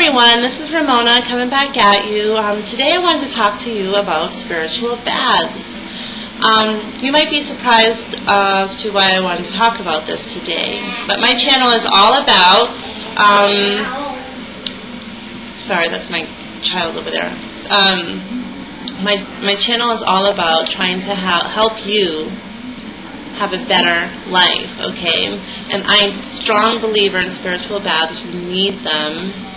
everyone, this is Ramona coming back at you. Today I wanted to talk to you about spiritual baths. You might be surprised as to why I wanted to talk about this today, but my channel is all about, sorry, that's my child over there. My channel is all about trying to help you have a better life, okay? And I'm a strong believer in spiritual baths. You need them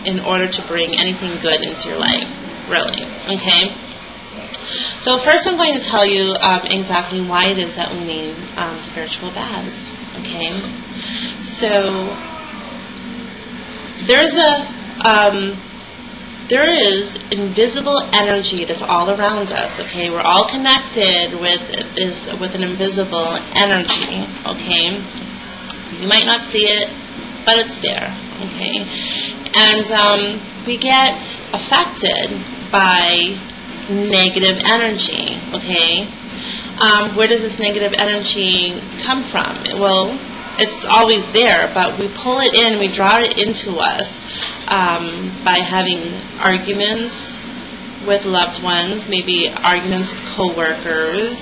in order to bring anything good into your life, really, okay? So first I'm going to tell you exactly why it is that we need spiritual baths, okay? So there is invisible energy that's all around us, okay? We're all connected with an invisible energy, okay? You might not see it, but it's there, okay? And we get affected by negative energy, okay? Where does this negative energy come from? Well, it's always there, but we pull it in, we draw it into us by having arguments with loved ones, maybe arguments with co-workers,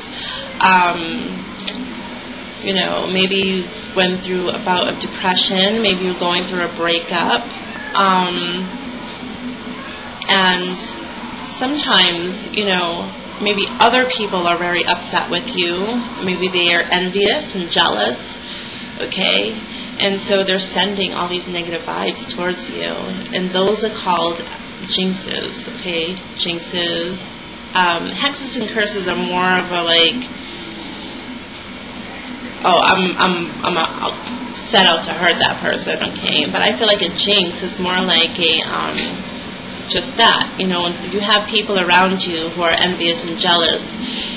you know, maybe you went through a bout of depression, maybe you're going through a breakup, and sometimes, you know, maybe other people are very upset with you, maybe they are envious and jealous, okay? And so they're sending all these negative vibes towards you. And those are called jinxes, okay? Jinxes. Hexes and curses are more of a like, oh, I'm set out to hurt that person, okay? But I feel like a jinx is more like a, just that, you know, you have people around you who are envious and jealous,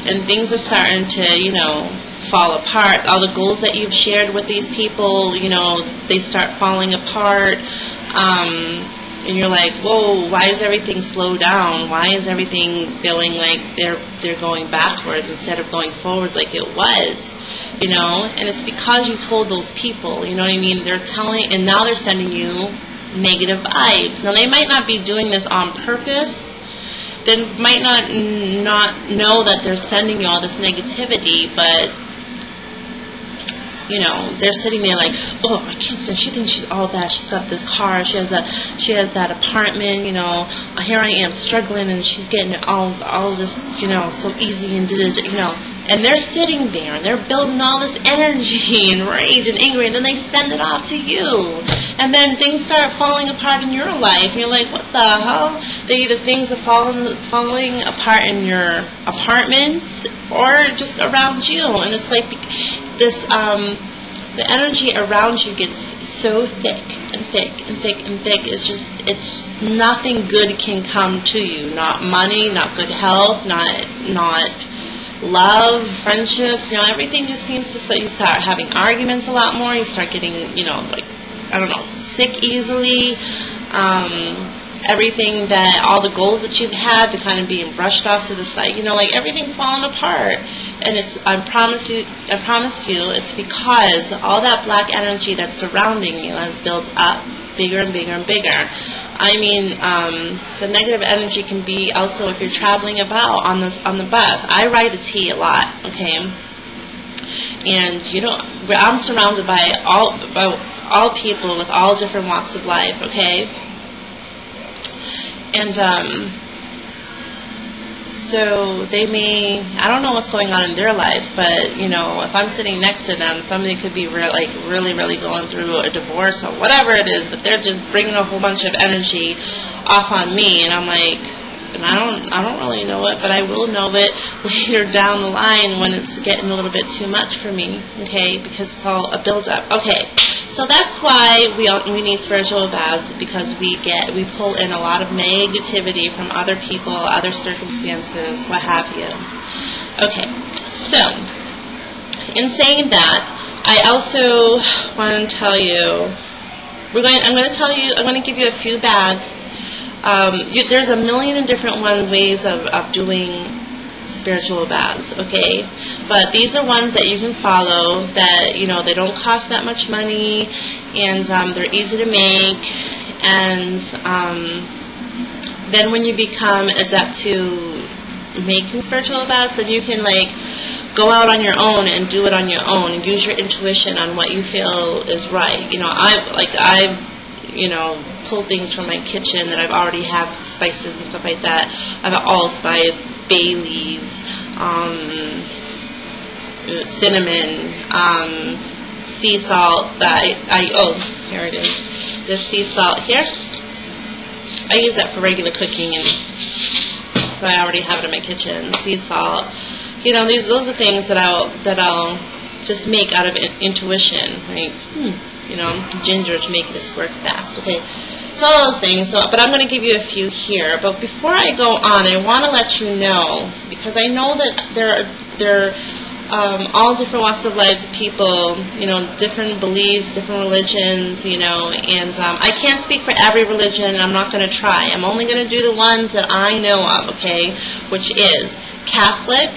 and things are starting to, you know, fall apart. All the goals that you've shared with these people, you know, they start falling apart, and you're like, whoa, why is everything slowed down? Why is everything feeling like they're going backwards instead of going forwards like it was, you know? And it's because you told those people, you know what I mean? They're telling, and now they're sending you negative vibes. Now they might not be doing this on purpose. They might not know that they're sending you all this negativity, but you know, they're sitting there like, oh, I can't stand. She thinks she's all that. She's got this car. She has that apartment. You know, here I am struggling, and she's getting all this, you know, so easy and you know. And they're sitting there, and they're building all this energy and rage and anger, and then they send it off to you. And then things start falling apart in your life. And you're like, what the hell? Either things are falling apart in your apartments or just around you. And it's like this, the energy around you gets so thick and thick and thick and thick. It's nothing good can come to you. Not money, not good health, not love, friendships, you know, everything just seems to start, you start having arguments a lot more, you start getting, you know, like, I don't know, sick easily, everything that, all the goals that you've had, they're kind of being brushed off to the side, you know, like everything's falling apart, and it's, I promise you, it's because all that black energy that's surrounding you has built up bigger and bigger and bigger. I mean, so negative energy can be also if you're traveling about on the bus. I ride the T a lot, okay? And you know, I'm surrounded by all people with all different walks of life, okay? And so they may, I don't know what's going on in their lives, but you know, if I'm sitting next to them, somebody could be really going through a divorce or whatever it is, but they're just bringing a whole bunch of energy off on me, and I'm like, and I don't really know it, but I will know it later down the line when it's getting a little bit too much for me, okay, because it's all a build-up. Okay, so that's why we need spiritual baths, because we pull in a lot of negativity from other people, other circumstances, what have you. Okay, so in saying that, I also want to tell you, I'm going to give you a few baths. There's a million different ways of doing spiritual baths, okay? But these are ones that you can follow that, you know, they don't cost that much money, and they're easy to make, And then when you become adept to making spiritual baths, then you can like go out on your own and do it on your own and use your intuition on what you feel is right. You know, I've you know, pulled things from my kitchen that I've already have spices and stuff like that. I have allspice, bay leaves, cinnamon, sea salt that oh, here it is. This sea salt here, I use that for regular cooking, and so I already have it in my kitchen. Sea salt, you know, those are things that I'll just make out of intuition, like you know, ginger to make this work fast. Okay, so those things. So, but I'm going to give you a few here. But before I go on, I want to let you know, because I know that there are all different walks of life, people, you know, different beliefs, different religions, you know, and I can't speak for every religion. I'm not going to try. I'm only going to do the ones that I know of, okay, which is Catholic,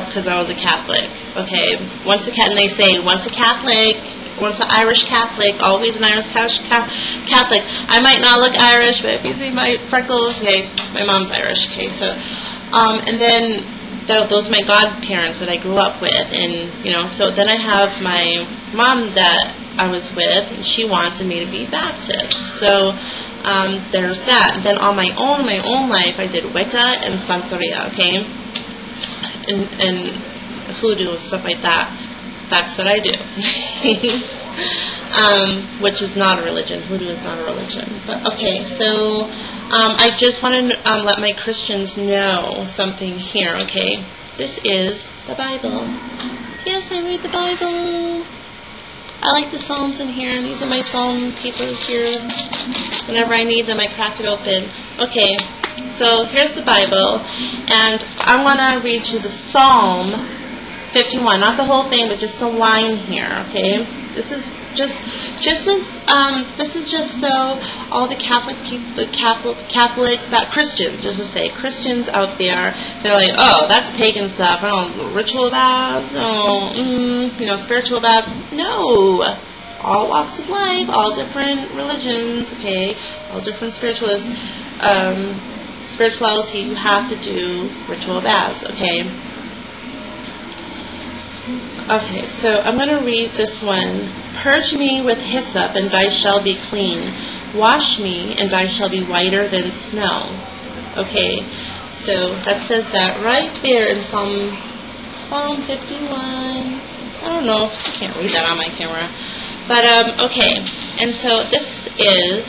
because I was a Catholic, okay. And they say once a Catholic, once an Irish Catholic, always an Irish Catholic. I might not look Irish, but if you see my freckles, okay, my mom's Irish, okay. So, and then those are my godparents that I grew up with, and you know, so then I have my mom that I was with, and she wanted me to be Baptist. So there's that. And then on my own life, I did Wicca and Santeria, okay, and hoodoo and stuff like that. That's what I do. Which is not a religion. Hoodoo is not a religion. But okay, so I just want to let my Christians know something here, okay? This is the Bible. Yes, I read the Bible. I like the Psalms in here, and these are my Psalm papers here. Whenever I need them, I crack it open. Okay, so here's the Bible, and I want to read you the Psalm 51, not the whole thing, but just the line here, okay? This is just so all the Catholic people, Catholics, that Christians, just to say, Christians out there, they're like, oh, that's pagan stuff. Oh, ritual baths, oh, you know, spiritual baths. No, all walks of life, all different religions, okay, all different spirituality. You have to do ritual baths, okay. Okay, so I'm going to read this one. Purge me with hyssop, and I shall be clean. Wash me, and I shall be whiter than snow. Okay, so that says that right there in Psalm 51. I don't know, I can't read that on my camera. But, okay, and so this is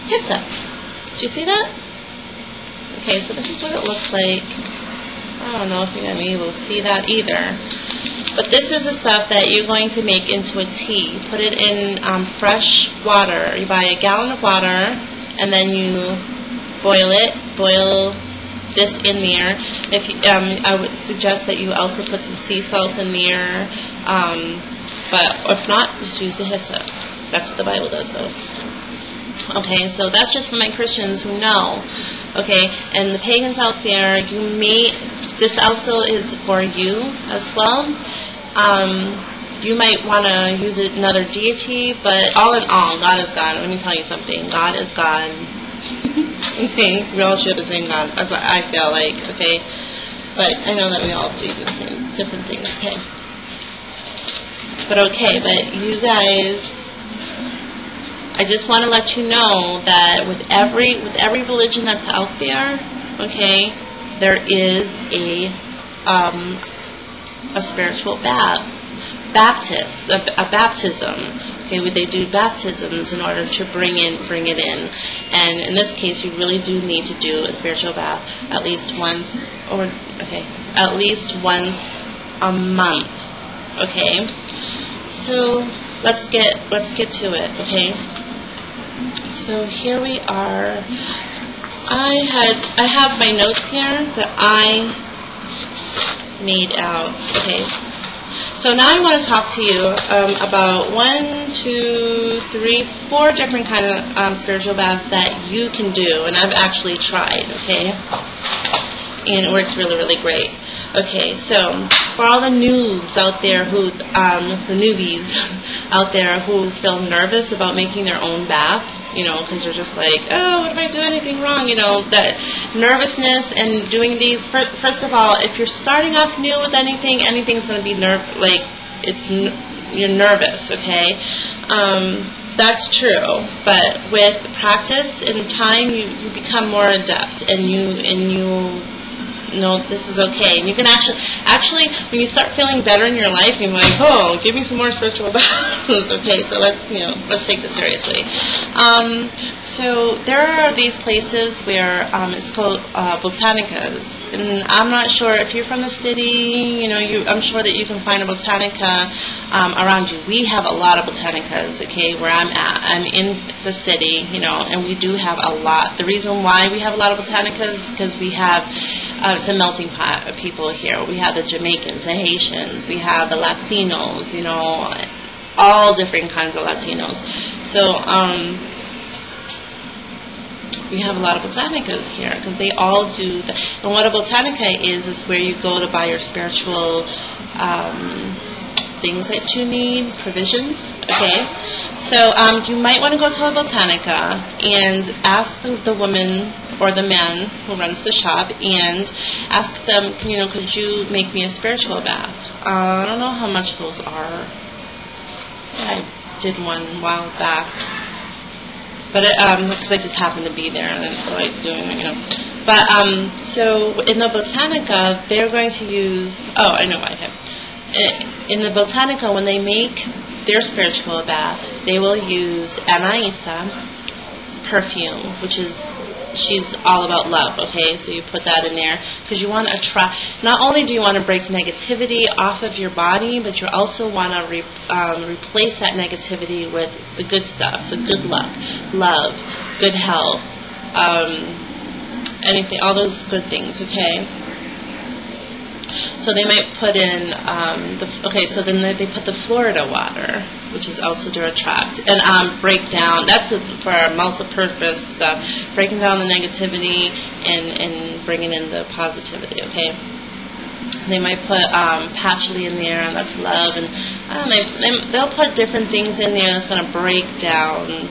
hyssop. Do you see that? Okay, so this is what it looks like. I don't know if you're going to be able to see that either. But this is the stuff that you're going to make into a tea. Put it in fresh water. You buy a gallon of water, and then you boil it. Boil this in there. If you, I would suggest that you also put some sea salt in there. But if not, just use the hyssop. That's what the Bible does, though. Okay, so that's just for my Christians who know. Okay, and the pagans out there, you may, this also is for you as well. You might want to use another deity, but all in all, God is God. Let me tell you something. God is God. Okay, we all share the same God. That's what I feel like, okay? But I know that we all do the same, different things, okay? But okay, but you guys, I just want to let you know that with every religion that's out there, okay, there is a spiritual baptism. Okay, they do baptisms in order to bring it in, and in this case, you really do need to do a spiritual bath at least once, at least once a month. Okay, so let's get to it. Okay, so here we are. I have my notes here that I made out. Okay, so now I want to talk to you about 4 different kind of spiritual baths that you can do, and I've actually tried. Okay, and it works really, really great. Okay, so for all the noobs out there, the newbies out there who feel nervous about making their own bath, you know, because they're just like, oh, what if I do anything wrong? You know, that nervousness and doing these. First of all, if you're starting off new with anything, anything's going to be you're nervous, okay? That's true, but with practice and time, you become more adept, and you know this is okay. And you can actually, when you start feeling better in your life, you're like, oh, give me some more spiritual baths. Okay, so let's take this seriously. So there are these places where it's called botanicas, and I'm not sure if you're from the city. You know, I'm sure that you can find a botanica around you. We have a lot of botanicas. Okay, where I'm at, I'm in the city. You know, and we do have a lot. The reason why we have a lot of botanicas is because we have it's a melting pot of people here. We have the Jamaicans, the Haitians, we have the Latinos, you know, all different kinds of Latinos. So we have a lot of botanicas here because they all do that. And what a botanica is where you go to buy your spiritual things that you need, provisions. Okay, so you might want to go to a botanica and ask the woman or the man who runs the shop and ask them, you know, could you make me a spiritual bath? I don't know how much those are. I did one a while back, but because I just happened to be there and I feel like doing it, you know. But so in the botanica, they're going to use. Oh, I know why. Okay. In the botanica, when they make their spiritual bath, they will use anise perfume, which is. She's all about love, okay? So you put that in there because you want to attract. Not only do you want to break negativity off of your body, but you also want to replace that negativity with the good stuff. So good luck, love, good health, anything, all those good things, okay? So they might put in, so then they put the Florida water, which is also to attract, and break down, that's for our multi-purpose stuff, breaking down the negativity and bringing in the positivity, okay? They might put patchouli in there, and that's love, and they'll put different things in there that's going to break down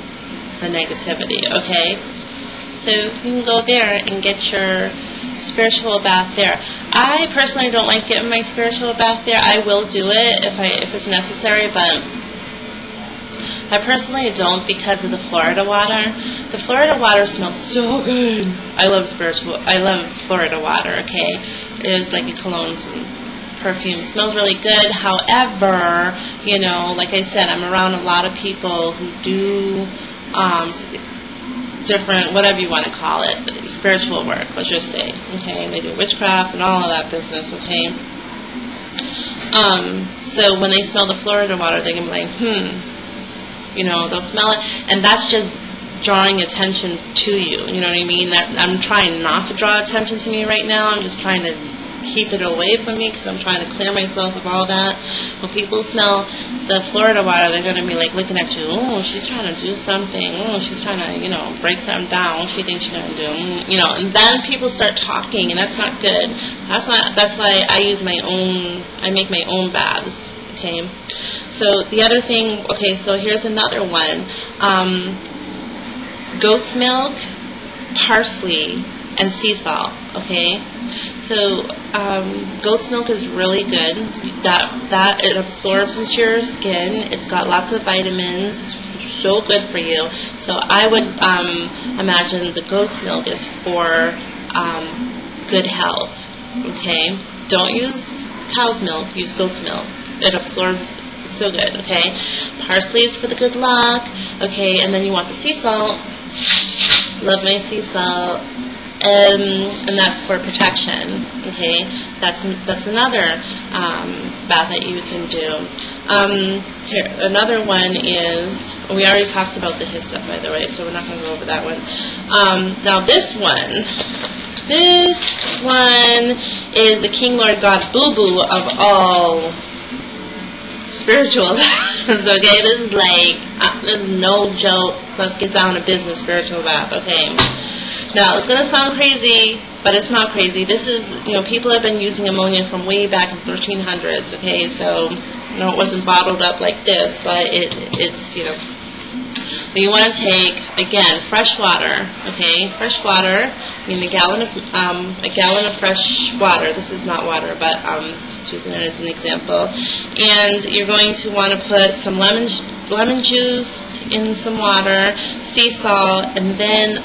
the negativity, okay? So you can go there and get your spiritual bath there. I personally don't like getting my spiritual bath there. I will do it if it's necessary, but I personally don't because of the Florida water. The Florida water smells so good. I love Florida water, okay? It is like a cologne perfume. It smells really good. However, you know, like I said, I'm around a lot of people who do different, whatever you want to call it, spiritual work, let's just say, okay? They do witchcraft and all of that business, okay? So when they smell the Florida water, they can be like, you know, they'll smell it, and that's just drawing attention to you, you know what I mean? That I'm trying not to draw attention to me right now. I'm just trying to keep it away from me because I'm trying to clear myself of all that. When people smell the Florida water, they're going to be like looking at you, oh, she's trying to do something, oh, she's trying to, you know, break something down, what she thinks she's going to do, you know, and then people start talking, and that's not good. That's why I make my own baths, okay? So the other thing, okay, so here's another one, goat's milk, parsley, and sea salt, okay? So goat's milk is really good. That it absorbs into your skin. It's got lots of vitamins. It's so good for you. So I would imagine the goat's milk is for good health. Okay, don't use cow's milk. Use goat's milk. It absorbs so good. Okay, parsley is for the good luck. Okay, and then you want the sea salt. Love my sea salt. And that's for protection, okay? That's another bath that you can do. Here, another one is, we already talked about the hyssop, by the way, so we're not going to go over that one. Now this one is the King Lord God Boo-Boo of all spiritual baths, okay? This is like, this is no joke. Let's get down to business spiritual bath, okay? Now, it's going to sound crazy, but it's not crazy. This is, people have been using ammonia from way back in 1300s, okay? So, it wasn't bottled up like this, but it's, But you want to take, again, fresh water, okay? Fresh water, I mean a gallon of fresh water. This is not water, but just using it as an example. And you're going to want to put some lemon juice in some water, sea salt, and then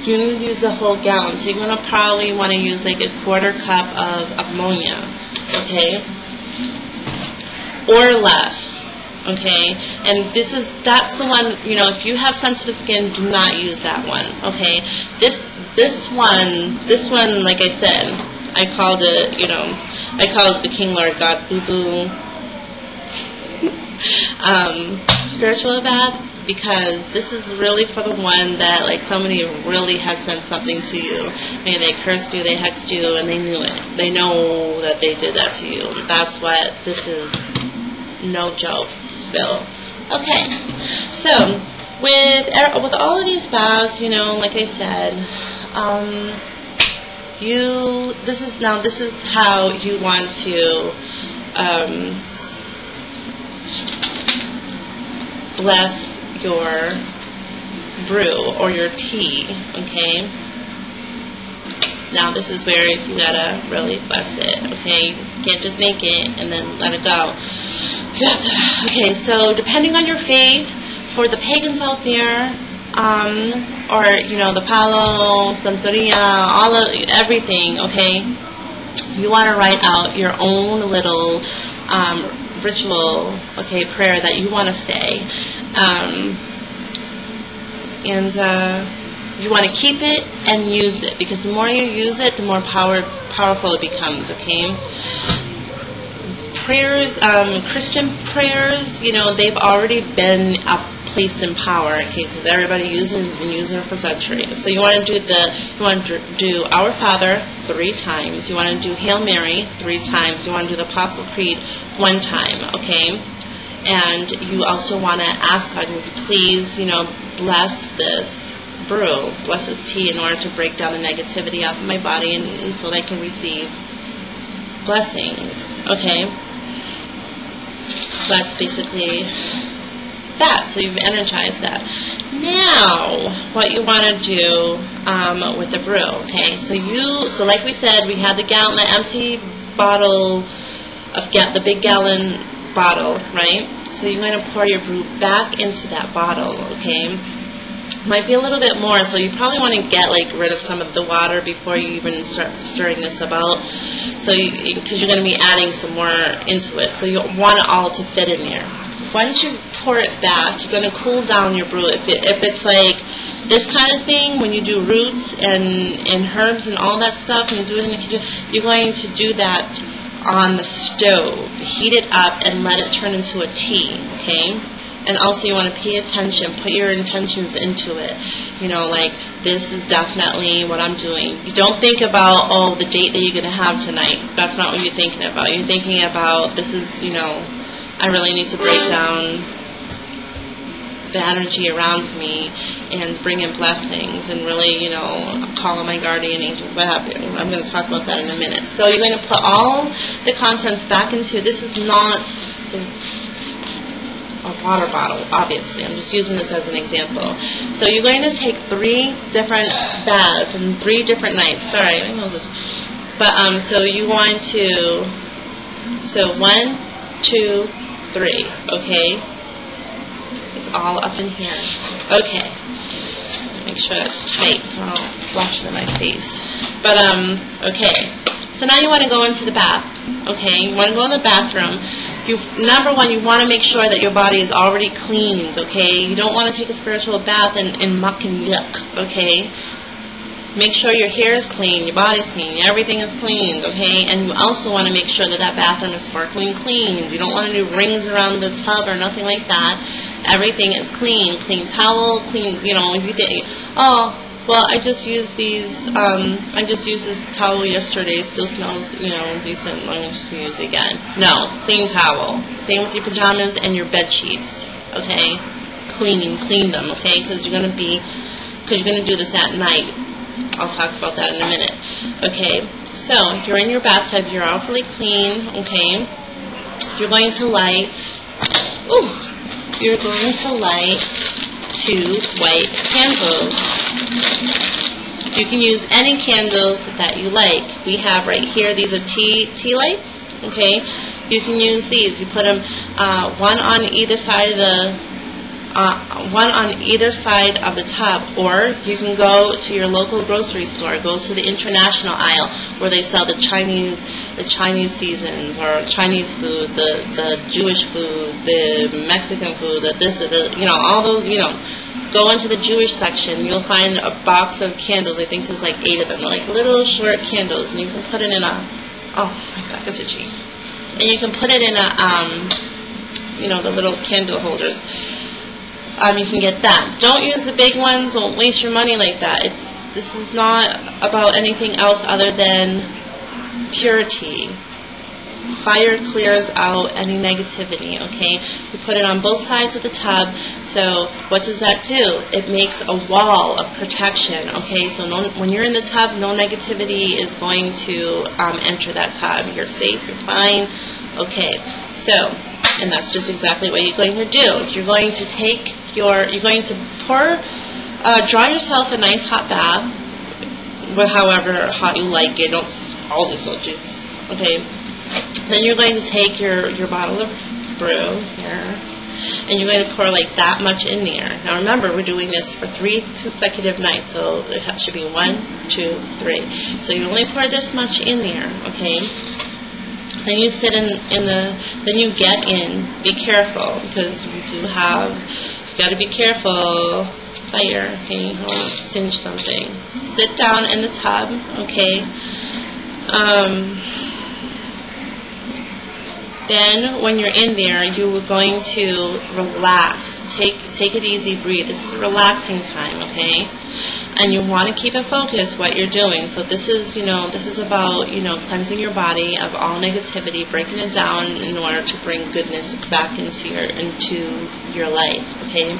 you need to use a whole gallon. So you're going to probably want to use like a quarter cup of ammonia, okay? Or less. Okay, and that's the one, if you have sensitive skin, do not use that one, okay? This one, like I said, I called it, I called it the King Lord God Boo Boo spiritual bath, because this is really for the one that, like, somebody really has sent something to you. Maybe they cursed you, they hexed you, and they knew it. They know that they did that to you. That's what this is. No joke. Spill. Okay, so with all of these baths, like I said, this is how you want to bless your brew or your tea. Okay. Now this is where you gotta really bless it. Okay, you can't just make it and then let it go. Okay, so depending on your faith, for the pagans out there, or the Palo, Santeria, everything, okay, you want to write out your own little ritual, okay, prayer that you want to say, and you want to keep it and use it, because the more you use it, the more powerful it becomes, okay? Prayers, Christian prayers, they've already been placed in power, okay, because everybody has been using it for centuries. So you want to do Our Father 3 times. You want to do Hail Mary 3 times. You want to do the Apostle Creed 1 time, okay? And you also want to ask God to please, bless this brew, bless this tea, in order to break down the negativity off of my body, and so that I can receive blessings, okay? So that's basically that. So you've energized that. Now, what you want to do with the brew, okay? So like we said, we had the empty bottle of the big gallon bottle, right? So you're going to pour your brew back into that bottle, okay? Might be a little bit more, so you probably want to get rid of some of the water before you even start stirring this about. So because you're going to be adding some more into it, so you want it all to fit in there. Once you pour it back, you're going to cool down your brew. If it's like this kind of thing, when you do roots and herbs and all that stuff, and you do it in the kitchen, you're going to do that on the stove. Heat it up and let it turn into a tea, okay? And also you want to pay attention, put your intentions into it. Like, this is definitely what I'm doing. You don't think about, oh, the date that you're going to have tonight. That's not what you're thinking about. You're thinking about, this is, I really need to break down the energy around me and bring in blessings and really, call on my guardian angels, what have you. I'm going to talk about that in a minute. So you're going to put all the contents back into, this is not a water bottle, obviously. I'm just using this as an example. So you're going to take 3 different baths and 3 different nights. Sorry, I know this. But, so you want to, 1, 2, 3, okay? It's all up in here. Okay. Make sure it's tight so I don't splash it in my face. But, okay. So now you want to go into the bath, okay? You want to go in the bathroom. Number 1, you want to make sure that your body is already cleaned, okay? You don't want to take a spiritual bath in muck and yuck, okay? Make sure your hair is clean, your body's clean, everything is cleaned, okay? And you also want to make sure that that bathroom is sparkling clean. You don't want to do rings around the tub or nothing like that. Everything is clean. Clean towel, clean, if you think, oh, well, I just used these, I just used this towel yesterday, still smells, decent, I'm going to just use it again. No, clean towel. Same with your pajamas and your bed sheets, okay? Clean them, okay? Because you're going to do this at night, I'll talk about that in a minute. Okay, so you're in your bathtub, you're all fully clean, okay? You're going to light, two white candles. You can use any candles that you like. We have right here, these are tea lights, okay? You can use these. You put them one on either side of the tub, or you can go to your local grocery store. Go to the international aisle where they sell the Chinese seasons, or Chinese food, the Jewish food, the Mexican food, all those, Go into the Jewish section. You'll find a box of candles. I think there's like 8 of them. They're like little short candles, and you can put it in a. Oh my God, that's itchy. And you can put it in a, the little candle holders. You can get that. Don't use the big ones. Don't waste your money like that. This is not about anything else other than purity. Fire clears out any negativity, okay? You put it on both sides of the tub. So what does that do? It makes a wall of protection, okay? So when you're in the tub, no negativity is going to enter that tub. You're safe, you're fine, okay? So, and that's just exactly what you're going to do. You're going to draw yourself a nice hot bath, however hot you like it. Don't scald yourself, Jesus, okay? Then you're going to take your bottle of brew here, and you're going to pour like that much in there. Now remember, we're doing this for 3 consecutive nights, so it should be 1, 2, 3. So you only pour this much in there, okay? Then you sit then you get in. Be careful, because you got to be careful. Fire, okay? I want to singe something. Sit down in the tub, okay? Then, when you're in there, you're going to relax. Take it easy, breathe. This is a relaxing time, okay? And you want to keep it focused what you're doing. So this is about, cleansing your body of all negativity, breaking it down in order to bring goodness back into your life, okay?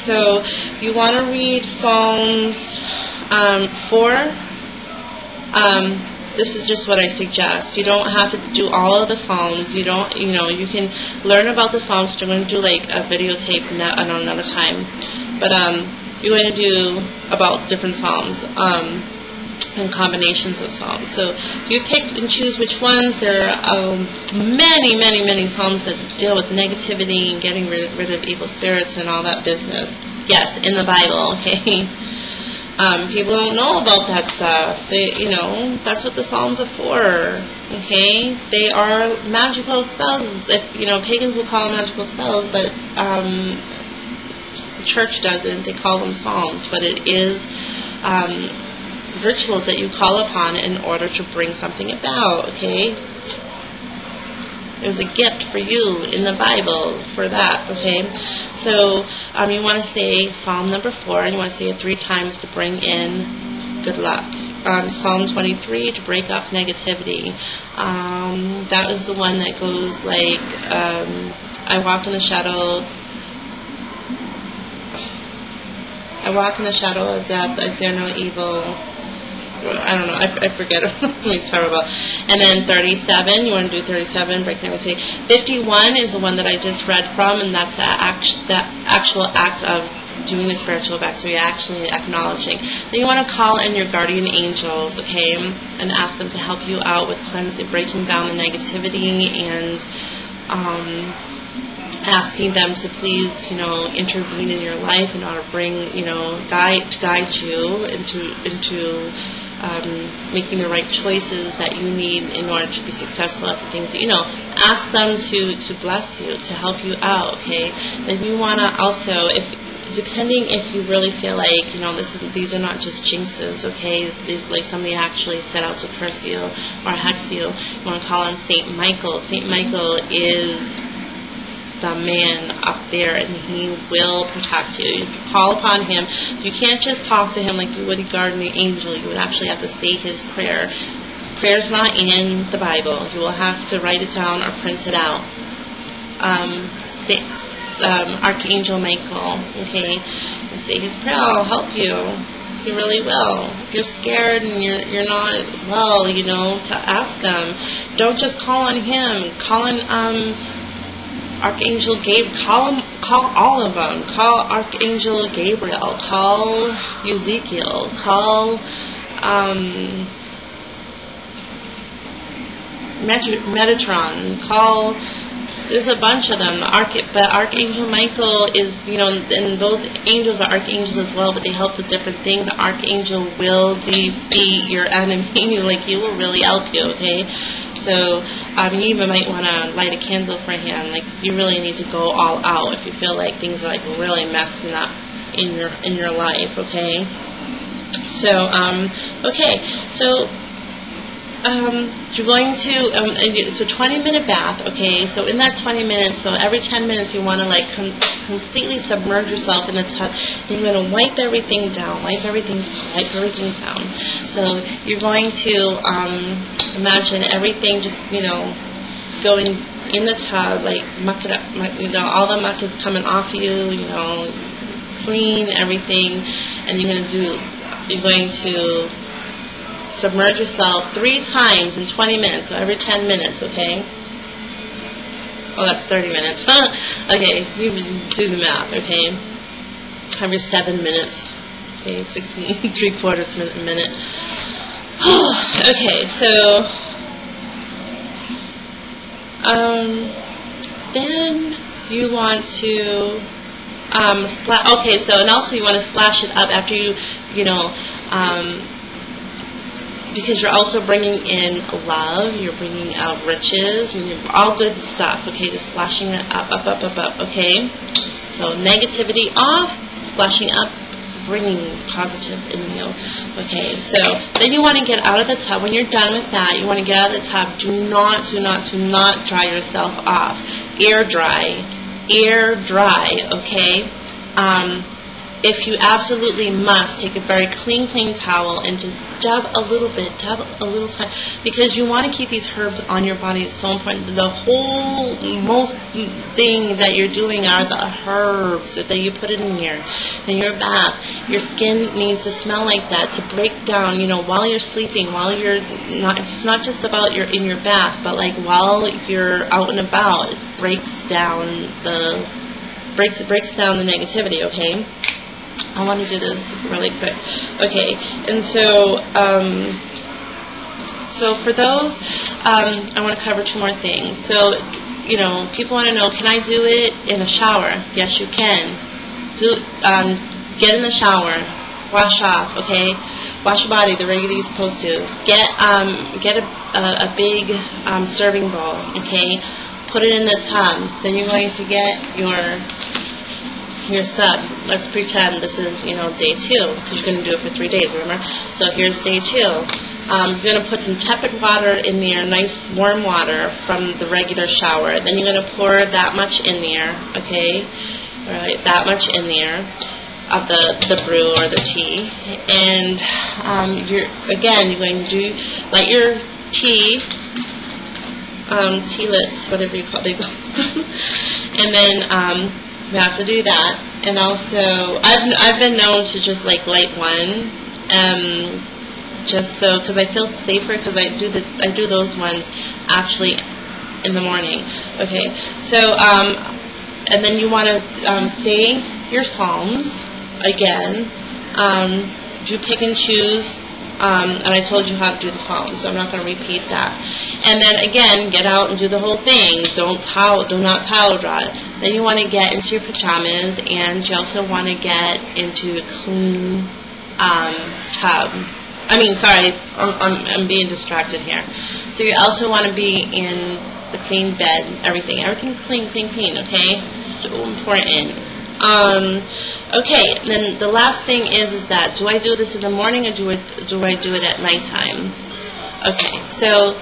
So you want to read Psalms 4. This is just what I suggest. You don't have to do all of the Psalms. You can learn about the Psalms, which I'm going to do like a videotape on another time. But you're going to do about different Psalms and combinations of Psalms. So you pick and choose which ones. There are many, many, many Psalms that deal with negativity and getting rid of evil spirits and all that business. Yes, in the Bible, okay? People don't know about that stuff. That's what the Psalms are for, okay? They are magical spells. Pagans will call them magical spells, but the church doesn't. They call them Psalms, but it is rituals that you call upon in order to bring something about, okay? There's a gift for you in the Bible for that, okay? So you want to say Psalm number 4, and you want to say it 3 times to bring in good luck. Psalm 23 to break up negativity. That is the one that goes like, I walk in the shadow of death, I fear no evil. I don't know, I forget it. It's horrible. And then 37, you want to do 37, break negativity. 51 is the one that I just read from, and that's the actual act of doing the spiritual back, so you're actually acknowledging. Then you want to call in your guardian angels, okay, and ask them to help you out with cleansing, breaking down the negativity, and asking them to please, intervene in your life in order to bring, guide you into making the right choices that you need in order to be successful at the things that ask them to bless you, to help you out, okay? Then you want to also, depending if you really feel like, these are not just jinxes, okay? These like somebody actually set out to curse you or hex you. You want to call on Saint Michael. Saint Michael is the man up there, and he will protect you. You call upon him. You can't just talk to him like you would a guardian angel. You would actually have to say his prayer. Prayer's not in the Bible. You will have to write it down or print it out. Archangel Michael, okay? You say his prayer will help you. He really will. If you're scared and you're not well, you know, to ask him. Don't just call on him. Call on Archangel Gabriel. Call all of them. Call Archangel Gabriel. Call Ezekiel. Call Metatron. Call. There's a bunch of them. But Archangel Michael is, you know, and those angels are archangels as well, but they help with different things. The Archangel will defeat your enemy. Like, he will really help you, okay? So, you even might want to light a candle for him. Like, you really need to go all out if you feel like things are, like, really messing up in your life, okay? So, okay. So, you're going to, it's a 20-minute bath, okay? So in that 20 minutes, so every 10 minutes you want to like completely submerge yourself in the tub. You're going to wipe everything down, wipe everything down. So you're going to imagine everything just, you know, going in the tub, like muck it up, you know, all the muck is coming off you, you know, clean everything, and you're going to submerge yourself 3 times in 20 minutes, so every 10 minutes, okay? Oh, that's 30 minutes. Okay, you do the math, okay? Every 7 minutes, okay, 16 3/4 minute. Okay, so then you want to okay, so and also you want to splash it up after you know, because you're also bringing in love, you're bringing out riches, and all good stuff, okay? Just splashing it up, okay? So negativity off, splashing up, bringing positive in you, okay? So then you want to get out of the tub. When you're done with that, you want to get out of the tub. Do not dry yourself off. Air dry, okay? If you absolutely must, take a very clean towel and just dab a little time, because you want to keep these herbs on your body. It's so important. Most thing that you're doing are the herbs that you put in your bath. Your skin needs to smell like that to break down, you know, while you're sleeping, while you're not, it's not just about in your bath, but like while you're out and about, it breaks down the negativity, okay? I want to do this really quick. Okay, and so so for those, I want to cover 2 more things. So, you know, people want to know, can I do it in a shower? Yes, you can. Get in the shower, wash off, okay? Wash your body the way you're supposed to. Get a big serving bowl, okay? Put it in the tub. Then you're going to get your sub. Let's pretend this is, you know, day 2, because you're going to do it for 3 days, remember? So here's day 2. You're going to put some tepid water in there, nice warm water from the regular shower. Then you're going to pour that much in there, okay? All right, that much in there of the brew or the tea. And you're going to light your tea, tealets, whatever you call it. And then we have to do that. And also, I've been known to just like light one, just so, because I feel safer, because I do those ones actually in the morning. Okay, so and then you want to say your psalms again. You pick and choose. And I told you how to do the psalms, so I'm not going to repeat that. And then again, get out and do the whole thing. Do not towel dry. Then you want to get into your pajamas, and you also want to get into a clean tub. I mean, sorry, I'm being distracted here. So you also want to be in the clean bed, everything. Everything's clean, okay? So important. Okay, and then the last thing is that, do I do this in the morning, or do I do it at nighttime? Okay, so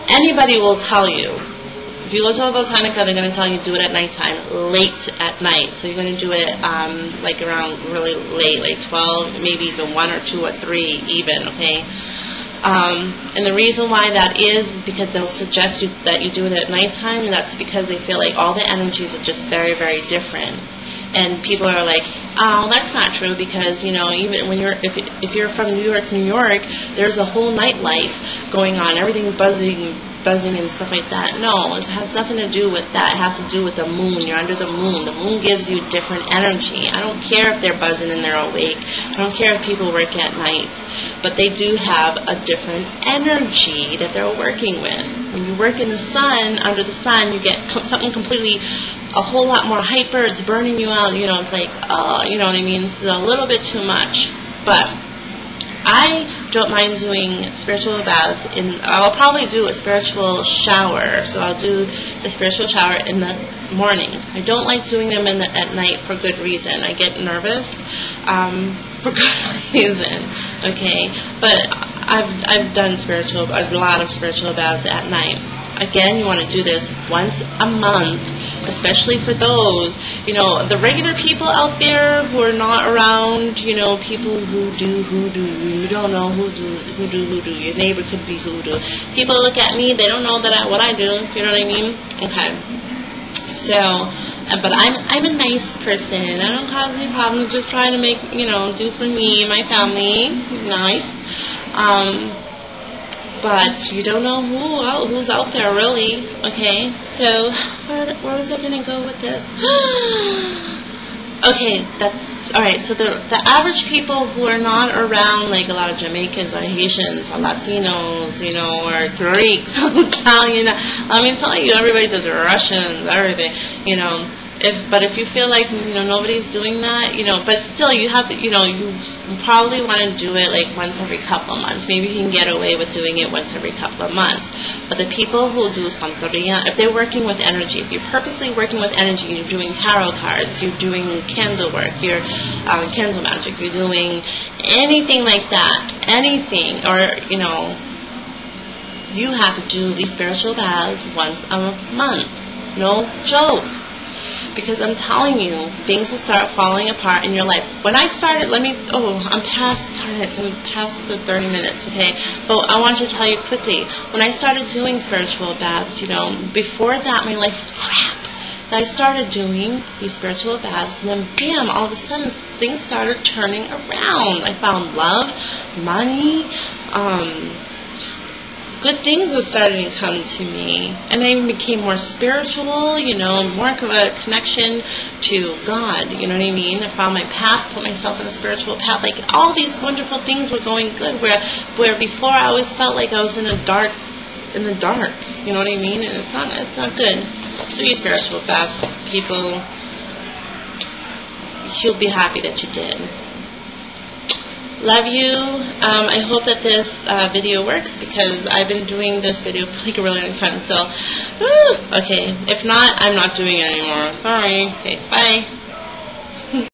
anybody will tell you. If you go to a botanica, they're going to tell you do it at nighttime, late at night. So you're going to do it like around really late, like 12, maybe even 1 or 2 or 3 even, okay? And the reason why that is because they'll suggest that you do it at nighttime, and that's because they feel like all the energies are just very, very different. And people are like, oh, that's not true, because, you know, even when if you're from New York, there's a whole nightlife going on. Everything's buzzing and stuff like that. No, it has nothing to do with that. It has to do with the moon. You're under the moon. The moon gives you different energy. I don't care if they're buzzing and they're awake. I don't care if people work at night. But they do have a different energy that they're working with. When you work in the sun, under the sun, you get something completely, a whole lot more hyper. It's burning you out. You know, it's like, oh, you know what I mean? It's a little bit too much. But I don't mind doing spiritual baths. I'll probably do a spiritual shower. So I'll do the spiritual shower in the mornings. I don't like doing them at night for good reason. I get nervous for good reason. Okay, but I've done a lot of spiritual baths at night. Again, you want to do this once a month, especially for those, you know, the regular people out there who are not around, you know, people who do hoodoo. You don't know who do hoodoo. Your neighbor could be hoodoo. People look at me, they don't know what I do. You know what I mean? Okay. So, but I'm a nice person. I don't cause any problems. Just try to make, you know, do for me and my family. Nice. But you don't know who's out there, really. Okay, so where was I going to go with this? Okay, that's alright. So the average people who are not around, like a lot of Jamaicans or Haitians or Latinos, you know, or Greeks, Italian. I mean, it's not like you, everybody does Russians, everything, you know. But if you feel like, you know, nobody's doing that, you know, but still you have to, you know, you probably want to do it like once every couple of months. Maybe you can get away with doing it once every couple of months. But the people who do Santeria, if they're working with energy, if you're purposely working with energy, you're doing tarot cards, you're doing candle work, you're candle magic, you're doing anything like that, anything, or, you know, you have to do these spiritual baths once a month. No joke. Because I'm telling you, things will start falling apart in your life. When I started, I'm past the 30 minutes, okay? But I want to tell you quickly, when I started doing spiritual baths, you know, before that, my life was crap. So I started doing these spiritual baths, and then bam, all of a sudden, things started turning around. I found love, money, good things were starting to come to me, and I became more spiritual, you know, more of a connection to God, you know what I mean? I found my path, put myself in a spiritual path, like all these wonderful things were going good, where before I always felt like I was in the dark, you know what I mean? And it's not good. Do your spiritual fast, people. You'll be happy that you did. Love you. I hope that this video works, because I've been doing this video for like a really long time. So, okay. If not, I'm not doing it anymore. Sorry. Okay, bye.